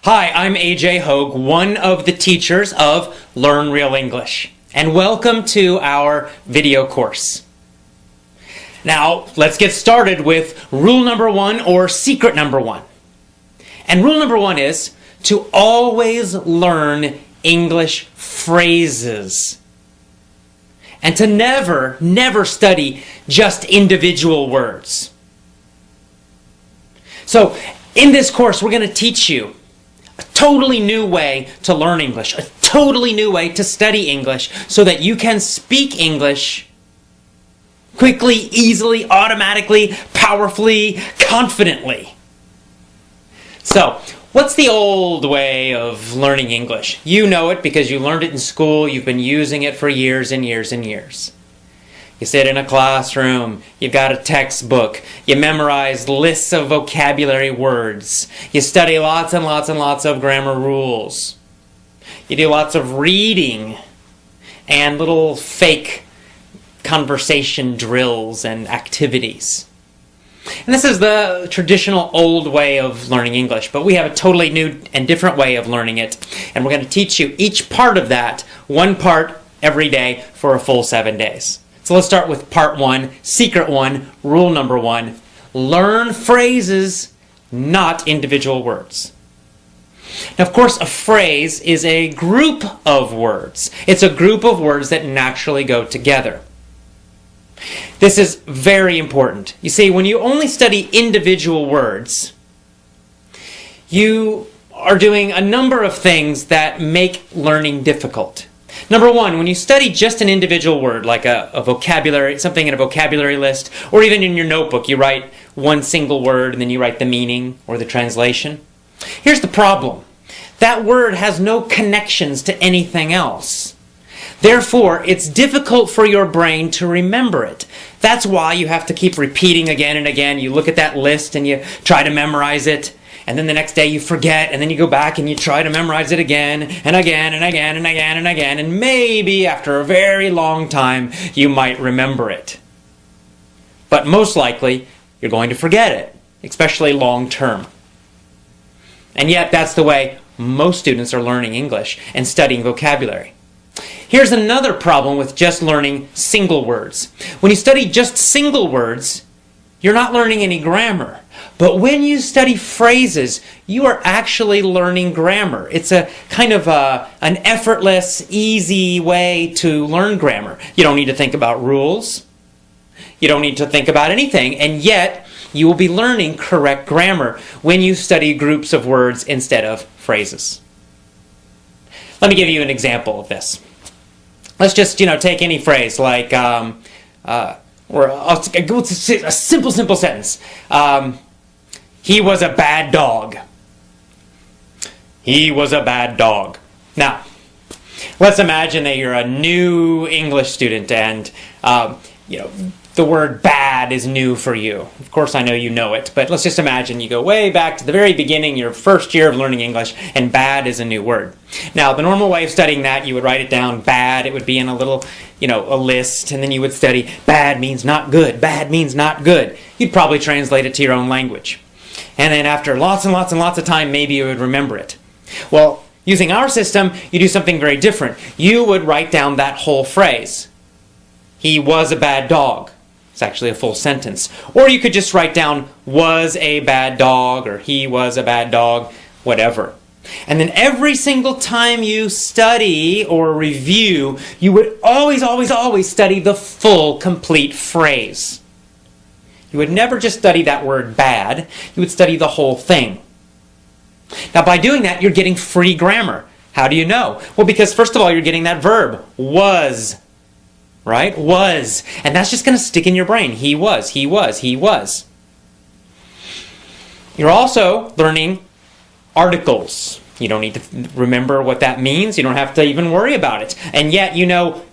Hi, I'm AJ Hogue, one of the teachers of Learn Real English, and welcome to our video course. Now, let's get started with rule number one, or secret number one. And rule number one is to always learn English phrases. And to never study just individual words. So, in this course, we're going to teach you a totally new way to learn English, a totally new way to study English so that you can speak English quickly, easily, automatically, powerfully, confidently. So, what's the old way of learning English? You know it because you learned it in school, you've been using it for years and years and years. You sit in a classroom, you've got a textbook, you memorize lists of vocabulary words, you study lots and lots and lots of grammar rules, you do lots of reading and little fake conversation drills and activities. And this is the traditional old way of learning English, but we have a totally new and different way of learning it, and we're going to teach you each part of that, one part every day for a full 7 days. So let's start with part one, secret one, rule number one. Learn phrases, not individual words. Now, of course, a phrase is a group of words. It's a group of words that naturally go together. This is very important. You see, when you only study individual words, you are doing a number of things that make learning difficult. Number one, when you study just an individual word, like a vocabulary, something in a vocabulary list, or even in your notebook, you write one single word and then you write the meaning or the translation. Here's the problem. That word has no connections to anything else. Therefore, it's difficult for your brain to remember it. That's why you have to keep repeating again and again. You look at that list and you try to memorize it. And then the next day you forget, and then you go back and you try to memorize it again, and again, and again, and again, and again, and maybe after a very long time, you might remember it. But most likely, you're going to forget it, especially long term. And yet, that's the way most students are learning English and studying vocabulary. Here's another problem with just learning single words. When you study just single words, you're not learning any grammar. But when you study phrases, you are actually learning grammar. It's a kind of an effortless, easy way to learn grammar. You don't need to think about rules. You don't need to think about anything. And yet, you will be learning correct grammar when you study groups of words instead of phrases. Let me give you an example of this. Let's just, take any phrase like, or a simple sentence. He was a bad dog. He was a bad dog. Now, let's imagine that you're a new English student and, the word bad is new for you. Of course, I know you know it, but let's just imagine you go way back to the very beginning, your first year of learning English, and bad is a new word. Now, the normal way of studying that, you would write it down, bad, it would be in a little, a list, and then you would study, bad means not good, bad means not good. You'd probably translate it to your own language. And then after lots and lots and lots of time, maybe you would remember it. Well, using our system, you do something very different. You would write down that whole phrase. He was a bad dog. It's actually a full sentence. Or you could just write down, was a bad dog, or he was a bad dog, whatever. And then every single time you study or review, you would always study the full, complete phrase. You would never just study that word bad. You would study the whole thing. Now, by doing that, you're getting free grammar. How do you know? Well, because first of all, you're getting that verb, was. Right? Was. And that's just going to stick in your brain. He was, he was, he was. You're also learning articles. You don't need to remember what that means. You don't have to even worry about it. And yet you know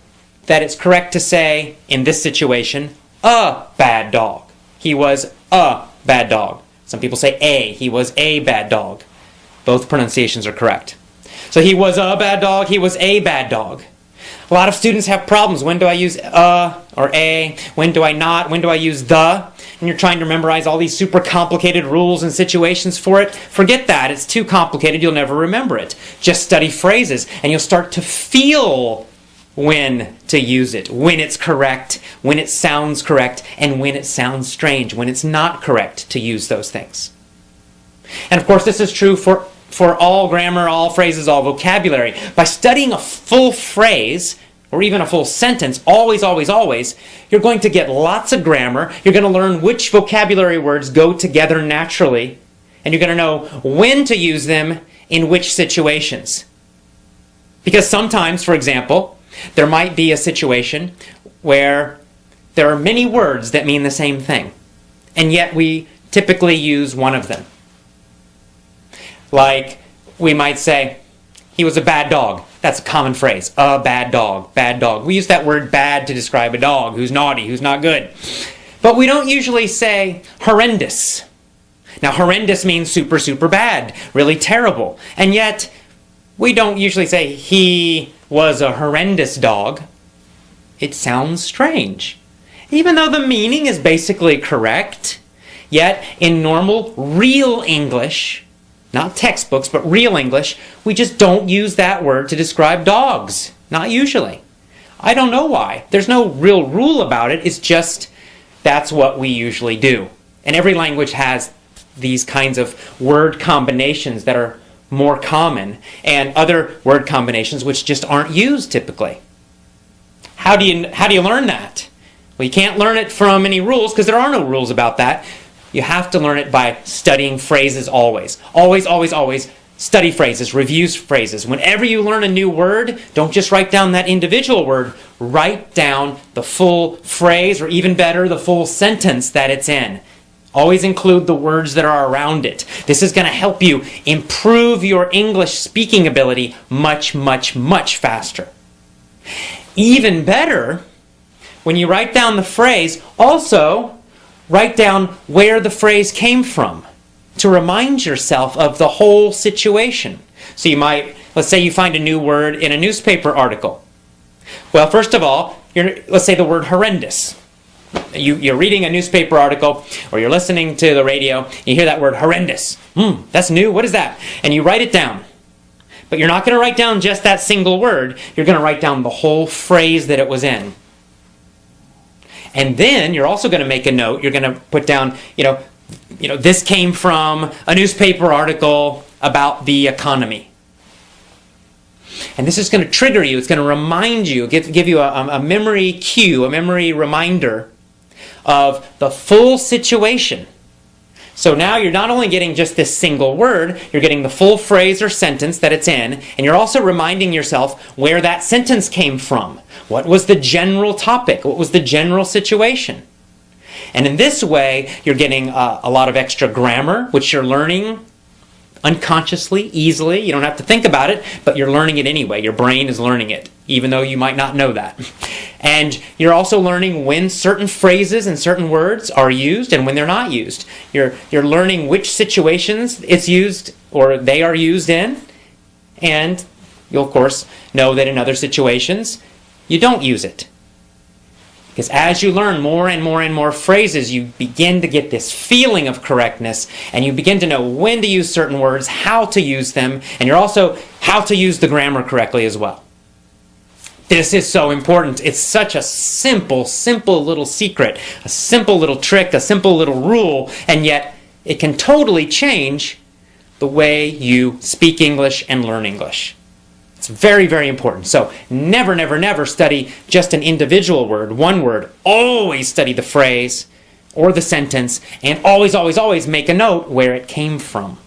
that it's correct to say, in this situation, a bad dog. He was a bad dog. Some people say a. He was a bad dog. Both pronunciations are correct. So he was a bad dog. He was a bad dog. A lot of students have problems. When do I use or a? When do I not? When do I use the? And you're trying to memorize all these super complicated rules and situations for it. Forget that. It's too complicated. You'll never remember it. Just study phrases and you'll start to feel when to use it, when it's correct, when it sounds correct, and when it sounds strange, when it's not correct to use those things. And of course, this is true for all grammar, all phrases, all vocabulary. By studying a full phrase, or even a full sentence, always, always, always, you're going to get lots of grammar. You're going to learn which vocabulary words go together naturally, and you're going to know when to use them in which situations. Because sometimes, for example, there might be a situation where there are many words that mean the same thing, and yet we typically use one of them. Like, we might say, he was a bad dog. That's a common phrase. A bad dog. Bad dog. We use that word bad to describe a dog who's naughty, who's not good. But we don't usually say horrendous. Now, horrendous means super, super bad, really terrible. And yet, we don't usually say he was a horrendous dog. It sounds strange. Even though the meaning is basically correct, yet in normal, real English, not textbooks, but real English, we just don't use that word to describe dogs. Not usually. I don't know why. There's no real rule about it. It's just that's what we usually do. And every language has these kinds of word combinations that are more common, and other word combinations which just aren't used typically. How do you learn that? Well, you can't learn it from any rules because there are no rules about that. You have to learn it by studying phrases always. Always, always, always study phrases, review phrases. Whenever you learn a new word, don't just write down that individual word. Write down the full phrase, or even better, the full sentence that it's in. Always include the words that are around it. This is going to help you improve your English speaking ability much, much, much faster. Even better, when you write down the phrase, also write down where the phrase came from to remind yourself of the whole situation. So you might, let's say you find a new word in a newspaper article. Well, first of all, let's say the word horrendous. You're reading a newspaper article, or you're listening to the radio, you hear that word horrendous. That's new, what is that? And you write it down. But you're not going to write down just that single word, you're going to write down the whole phrase that it was in. And then you're also going to make a note, you're going to put down, this came from a newspaper article about the economy. And this is going to trigger you, it's going to remind you, give you a memory cue, a memory reminder of the full situation. So now you're not only getting just this single word, you're getting the full phrase or sentence that it's in, and you're also reminding yourself where that sentence came from. What was the general topic? What was the general situation? And in this way, you're getting a lot of extra grammar, which you're learning unconsciously, easily. You don't have to think about it, but you're learning it anyway. Your brain is learning it, even though you might not know that. And you're also learning when certain phrases and certain words are used and when they're not used. You're learning which situations it's used or they are used in. And you'll, of course, know that in other situations, you don't use it. Because as you learn more and more and more phrases, you begin to get this feeling of correctness, and you begin to know when to use certain words, how to use them, and you're also how to use the grammar correctly as well. This is so important. It's such a simple, simple little secret, a simple little trick, a simple little rule, and yet it can totally change the way you speak English and learn English. It's very, very important. So never, never, never study just an individual word, one word. Always study the phrase or the sentence, and always, always, always make a note where it came from.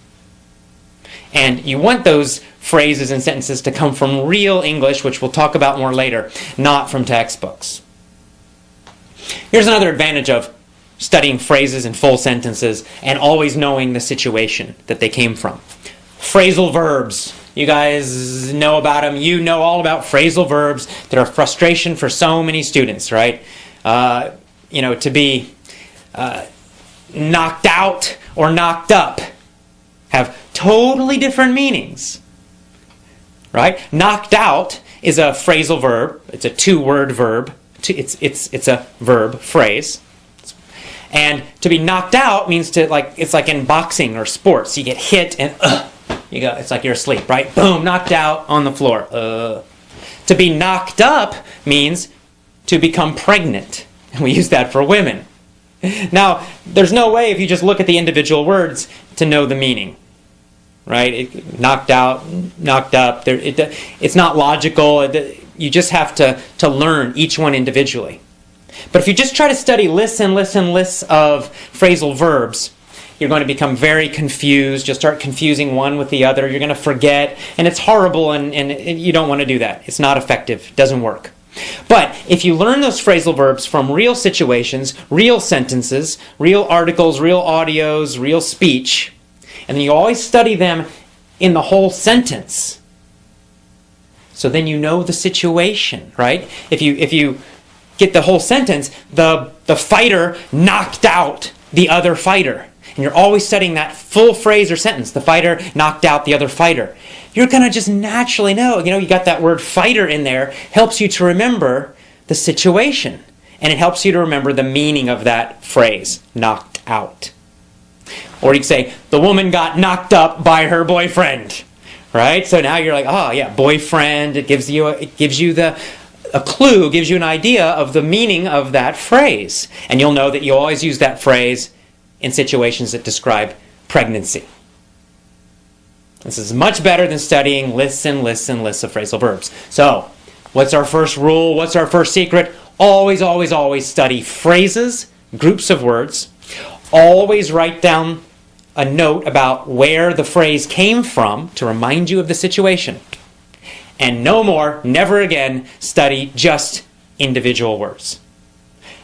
And you want those phrases and sentences to come from real English, which we'll talk about more later, not from textbooks. Here's another advantage of studying phrases and full sentences and always knowing the situation that they came from. Phrasal verbs. You guys know about them. You know all about phrasal verbs. They're a frustration for so many students, right? To be knocked out or knocked up have totally different meanings, right? Knocked out is a phrasal verb. It's a two-word verb. It's a verb phrase. And to be knocked out means it's like in boxing or sports. You get hit and you go. It's like you're asleep, right? Boom, knocked out on the floor. To be knocked up means to become pregnant. And we use that for women. Now, there's no way if you just look at the individual words to know the meaning. Right? Knocked out, knocked up. It's not logical. You just have to learn each one individually. But if you just try to study lists and lists and lists of phrasal verbs, you're going to become very confused. You'll start confusing one with the other. You're going to forget. And it's horrible, and you don't want to do that. It's not effective. It doesn't work. But if you learn those phrasal verbs from real situations, real sentences, real articles, real audios, real speech, and then you always study them in the whole sentence, so then you know the situation, right? If you get the whole sentence, the fighter knocked out the other fighter. And you're always studying that full phrase or sentence. The fighter knocked out the other fighter. You're going to just naturally know. You got that word fighter in there. Helps you to remember the situation. And it helps you to remember the meaning of that phrase, knocked out. Or you could say, the woman got knocked up by her boyfriend. Right? So now you're like, oh yeah, boyfriend. It gives you a clue, gives you an idea of the meaning of that phrase. And you'll know that you always use that phrase in situations that describe pregnancy. This is much better than studying lists and lists and lists of phrasal verbs. So, what's our first rule? What's our first secret? Always, always, always study phrases, groups of words. Always write down a note about where the phrase came from to remind you of the situation. And no more, never again, study just individual words.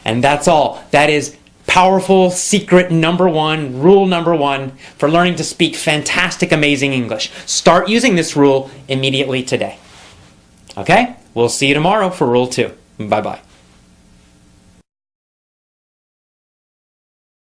And that's all. That is powerful secret number one, rule number one for learning to speak fantastic, amazing English. Start using this rule immediately today. Okay? We'll see you tomorrow for rule 2. Bye-bye.